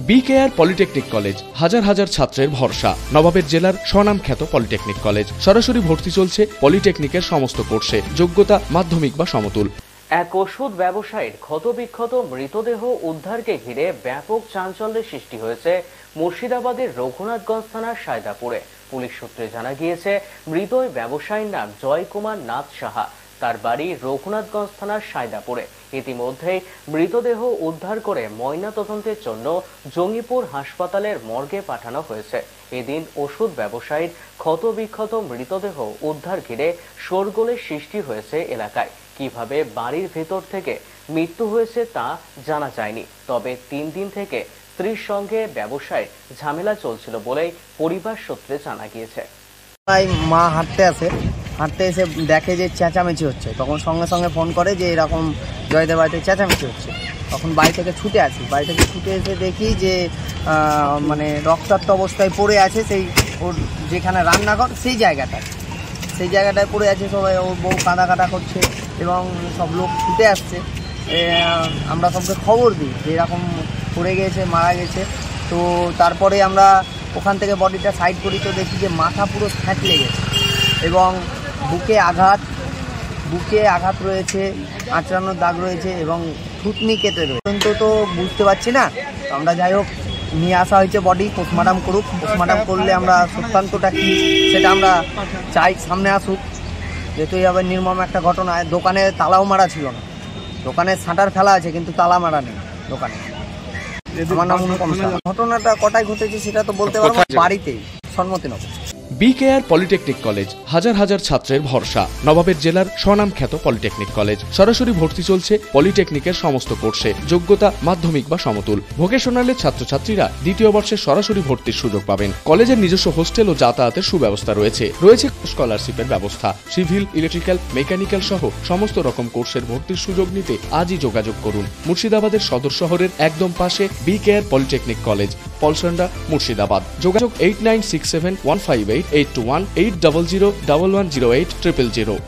BKR polytechnic college হাজার হাজার ছাত্রের ভরসা। নবাবের জেলার স্বনামখ্যাত পলিটেকনিক কলেজ। সরাসরি ভর্তি চলছে পলিটেকনিকের সমস্ত কোর্সে। যোগ্যতা মাধ্যমিক বা সমতুল। এক ওষুধ ব্যবসায়ীর ক্ষতবিক্ষত মৃতদেহ উদ্ধারকে ঘিরে ব্যাপক চাঞ্চল্যের সৃষ্টি হয়েছে মুর্শিদাবাদের রঘুনাথগঞ্জ থানার সায়দাপুরে। পুলিশ সূত্রে জানা গিয়েছে, মৃত ওই ব্যবসায়ীর নাম জয়কুমার নাথ সাহা। তার বাড়ি রঘুনাথগঞ্জ থানার সায়দাপুরে। ইতিমধ্যেই মৃতদেহ উদ্ধার করে ময়নাতদন্তের জন্য জঙ্গিপুর হাসপাতালের মর্গে পাঠানো হয়েছে। এদিন ওষুধ ব্যবসায়ীর ক্ষতবিক্ষত মৃতদেহ উদ্ধার ঘিরে শোরগোলের সৃষ্টি হয়েছে এলাকায়। কিভাবে বাড়ির ভেতর থেকে মৃত্যু হয়েছে তা জানা যায়নি। তবে 3 দিন থেকে স্ত্রীর সঙ্গে ব্যবসায় ঝামেলা চলছিল বলেই পরিবার সূত্রে জানা গিয়েছে। মা হাঁটতে এসে দেখে যে চেঁচামেচি হচ্ছে, তখন সঙ্গে সঙ্গে ফোন করে যে এরকম জয়দেব বাড়িতে চেঁচামেচি হচ্ছে। তখন বাড়ি থেকে ছুটে এসে দেখি যে মানে রক্তাক্ত অবস্থায় পড়ে আছে সেই ওর যেখানে রান্নাঘর সেই জায়গাটায় পড়ে আছে। সবাই ওর বউ কাঁদা করছে এবং সব লোক ছুটে আসছে। আমরা সবকে খবর দিই যে এরকম পড়ে গেছে, মারা গেছে। তো তারপরে আমরা ওখান থেকে বডিটা সাইড করি, তো দেখি যে মাথা পুরো ফ্যাটলে গেছে এবং বুকে আঘাত রয়েছে, আঁচড়ানোর দাগ রয়েছে এবং থুতনি কেটে রয়েছে। তো বুঝতে পারছি না। আমরা যাই হোক নিয়ে আসা হয়েছে বডি, পোস্টমর্টম করুক। পোস্টমর্টম করলে আমরা সত্যান্তটা কী সেটা আমরা চাই সামনে আসুক। যেহেতু এইভাবে নির্মম একটা ঘটনা। দোকানে তালাও মারা ছিল না, দোকানে শাটার ফেলা আছে কিন্তু তালা মারা নেই দোকানে। আমার নাম অনুপম সাহা। ঘটনাটা কটায় ঘটেছে সেটা তো বলতে পারবো, বাড়িতেই সম্মতিনগর। বিকেআর পলিটেকনিক কলেজ হাজার হাজার ছাত্রের ভরসা। নবাবের জেলার স্বনামখ্যাত পলিটেকনিক কলেজ। সরাসরি ভর্তি চলছে পলিটেকনিকের সমস্ত কোর্সে। যোগ্যতা মাধ্যমিক বা সমতুল। ভোকেশনালের ছাত্রছাত্রীরা 2য় বর্ষে সরাসরি ভর্তির সুযোগ পাবেন। কলেজের নিজস্ব হোস্টেল ও যাতায়াতের সুব্যবস্থা রয়েছে। স্কলারশিপের ব্যবস্থা। সিভিল, ইলেকট্রিক্যাল, মেকানিক্যাল সহ সমস্ত রকম কোর্সের ভর্তির সুযোগ নিতে আজই যোগাযোগ করুন। মুর্শিদাবাদের সদর শহরের একদম পাশে BKR polytechnic college, Palsanda, Murshidabad. যোগাযোগ 8967158821 8001108 000।